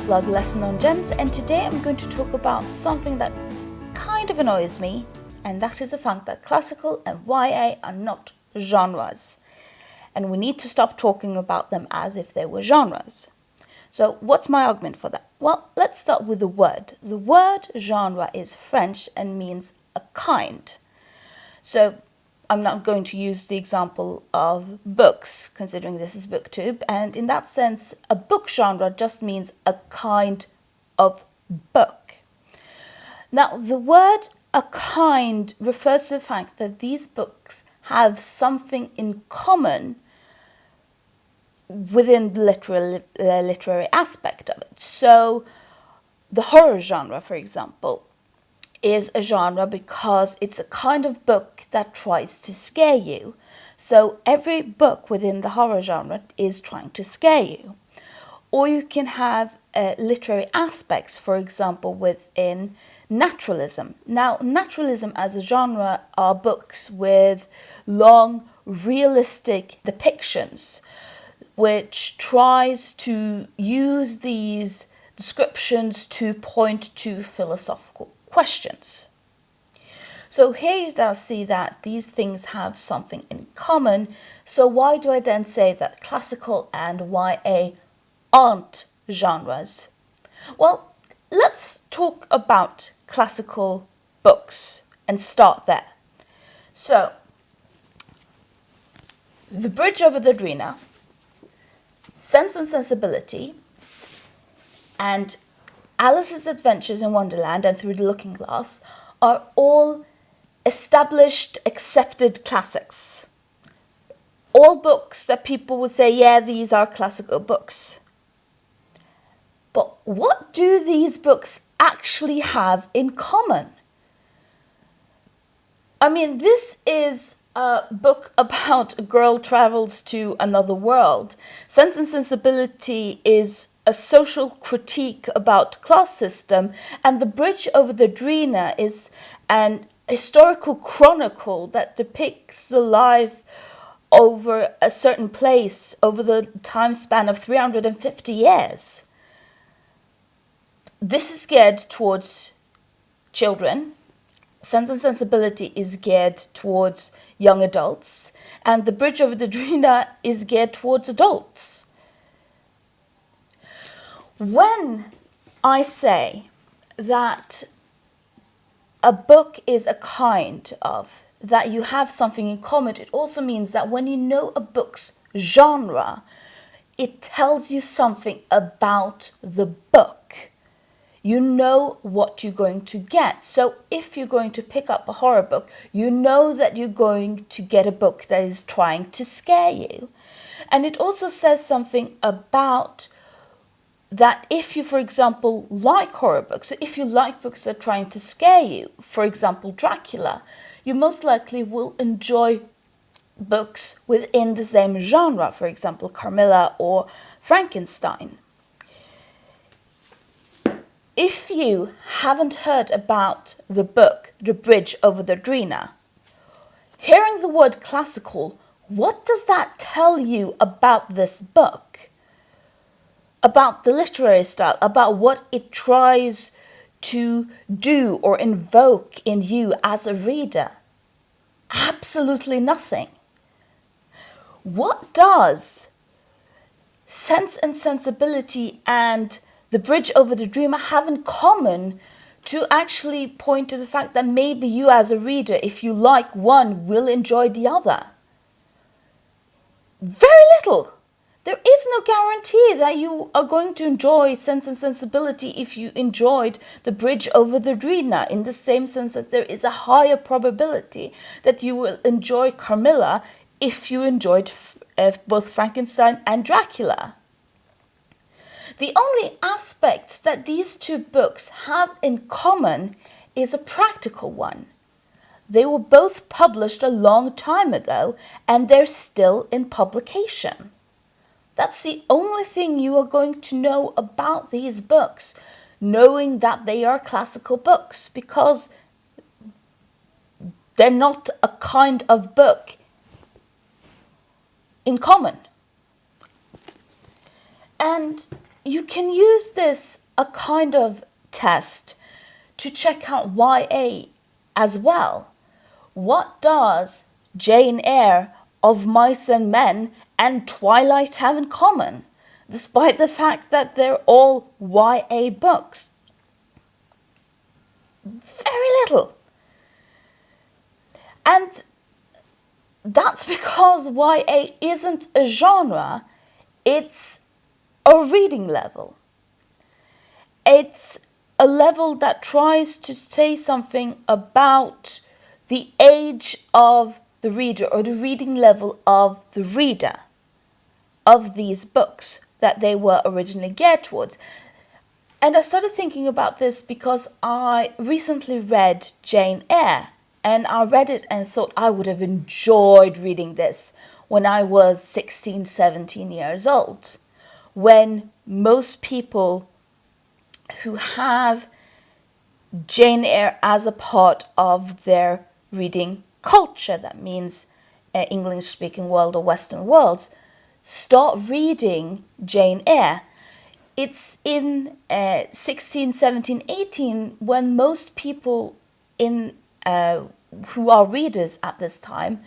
blog Lesson on Gems, and today I'm going to talk about something that kind of annoys me, and that is the fact that classical and YA are not genres, and we need to stop talking about them as if they were genres. So what's my argument for that? Well, let's start with the word. The word genre is French and means a kind. So I'm not going to use the example of books, considering this is booktube, and in that sense, a book genre just means a kind of book. Now, the word a kind refers to the fact that these books have something in common within the literary aspect of it. So, the horror genre, for example, is a genre because it's a kind of book that tries to scare you. So every book within the horror genre is trying to scare you. Or you can have literary aspects, for example, within naturalism. Now, naturalism as a genre are books with long, realistic depictions, which tries to use these descriptions to point to philosophical questions. So here you now see that these things have something in common. So why do I then say that classical and YA aren't genres? Well, let's talk about classical books and start there. So, The Bridge over the Drina, Sense and Sensibility, and Alice's Adventures in Wonderland and Through the Looking Glass are all established, accepted classics. All books that people would say, yeah, these are classical books. But what do these books actually have in common? I mean, this is a book about a girl travels to another world. Sense and Sensibility is a social critique about class system, and The Bridge over the Drina is an historical chronicle that depicts the life over a certain place over the time span of 350 years. This is geared towards children. Sense and Sensibility is geared towards young adults, and The Bridge over the Drina is geared towards adults. When I say that a book is a kind of, that you have something in common, it also means that when you know a book's genre, it tells you something about the book. You know what you're going to get. So if you're going to pick up a horror book, you know that you're going to get a book that is trying to scare you. And it also says something about that if you, for example, like horror books, so if you like books that are trying to scare you, for example, Dracula, you most likely will enjoy books within the same genre, for example, Carmilla or Frankenstein. If you haven't heard about the book, The Bridge over the Drina, hearing the word classical, what does that tell you about this book? About the literary style, about what it tries to do or invoke in you as a reader? Absolutely nothing. What does Sense and Sensibility and The Bridge over the Drina have in common to actually point to the fact that maybe you as a reader, if you like one, will enjoy the other? Very little. There is no guarantee that you are going to enjoy Sense and Sensibility if you enjoyed The Bridge over the Drina, in the same sense that there is a higher probability that you will enjoy Carmilla if you enjoyed both Frankenstein and Dracula. The only aspect that these two books have in common is a practical one. They were both published a long time ago, and they're still in publication. That's the only thing you are going to know about these books, knowing that they are classical books, because they're not a kind of book in common. And you can use this a kind of test to check out YA as well. What does Jane Eyre, Of Mice and Men, and Twilight have in common, despite the fact that they're all YA books? Very little. And that's because YA isn't a genre, it's a reading level. It's a level that tries to say something about the age of the reader, or the reading level of the reader of these books that they were originally geared towards. And I started thinking about this because I recently read Jane Eyre, and I read it and thought I would have enjoyed reading this when I was 16, 17 years old, when most people who have Jane Eyre as a part of their reading culture, that means English-speaking world or Western worlds, start reading Jane Eyre. It's in 16, 17, 18 when most people who are readers at this time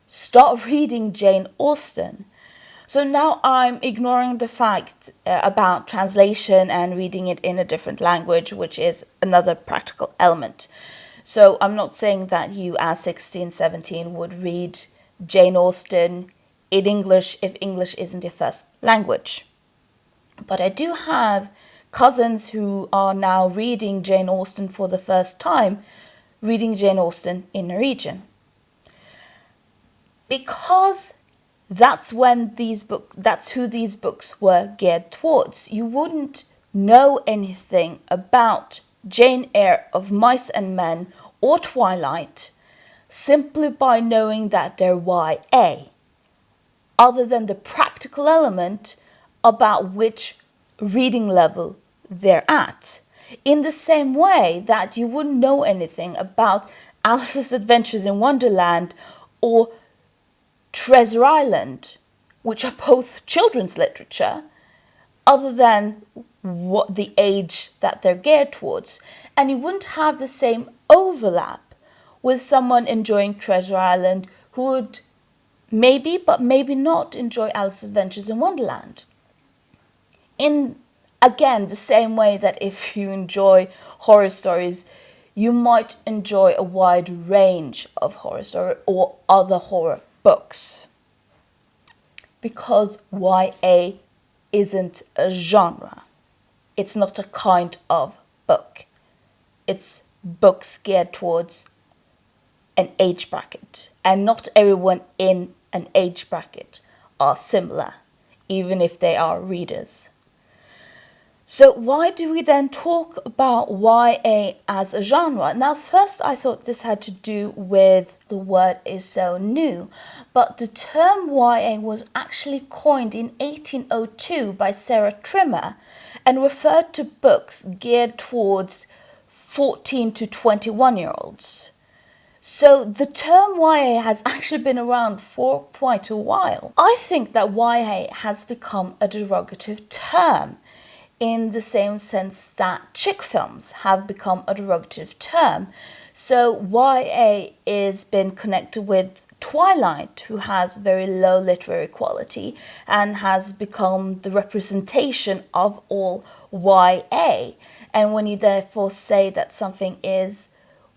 start reading Jane Austen. So now I'm ignoring the fact about translation and reading it in a different language, which is another practical element. So I'm not saying that you as 16, 17 would read Jane Austen in English if English isn't your first language. But I do have cousins who are now reading Jane Austen for the first time, reading Jane Austen in Norwegian. Because that's who these books were geared towards. You wouldn't know anything about Jane Eyre, Of Mice and Men, or Twilight simply by knowing that they're YA, other than the practical element about which reading level they're at. In the same way that you wouldn't know anything about Alice's Adventures in Wonderland or Treasure Island, which are both children's literature, other than what the age that they're geared towards. And you wouldn't have the same overlap with someone enjoying Treasure Island who would maybe, but maybe not, enjoy Alice's Adventures in Wonderland. In, again, the same way that if you enjoy horror stories, you might enjoy a wide range of horror stories or other horror books. Because YA isn't a genre. It's not a kind of book. It's books geared towards an age bracket. And not everyone in an age bracket are similar, even if they are readers. So why do we then talk about YA as a genre? Now, first I thought this had to do with the word is so new, but the term YA was actually coined in 1802 by Sarah Trimmer and referred to books geared towards 14 to 21-year-olds. So the term YA has actually been around for quite a while. I think that YA has become a derogative term, in the same sense that chick films have become a derogative term. So YA is been connected with Twilight, who has very low literary quality and has become the representation of all YA. And when you therefore say that something is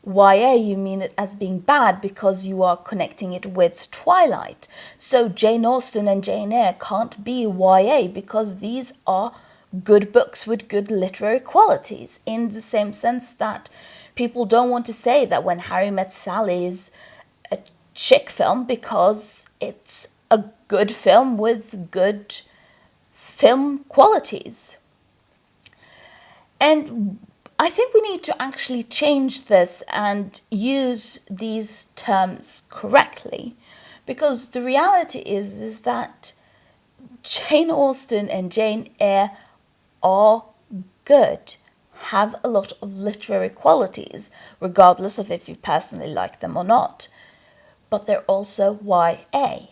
YA, you mean it as being bad because you are connecting it with Twilight. So Jane Austen and Jane Eyre can't be YA because these are good books with good literary qualities, in the same sense that people don't want to say that When Harry Met Sally is a chick film because it's a good film with good film qualities. And I think we need to actually change this and use these terms correctly, because the reality is that Jane Austen and Jane Eyre are good, have a lot of literary qualities, regardless of if you personally like them or not. But they're also YA,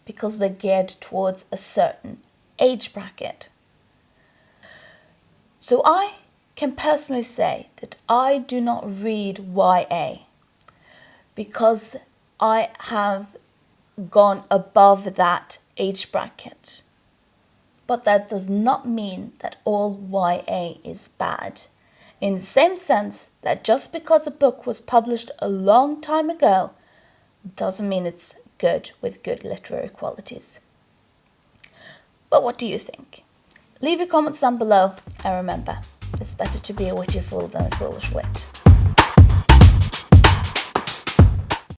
because they're geared towards a certain age bracket. So I can personally say that I do not read YA because I have gone above that age bracket. But that does not mean that all YA is bad. In the same sense that just because a book was published a long time ago doesn't mean it's good with good literary qualities. But what do you think? Leave your comments down below, and remember, it's better to be a witty fool than a foolish wit.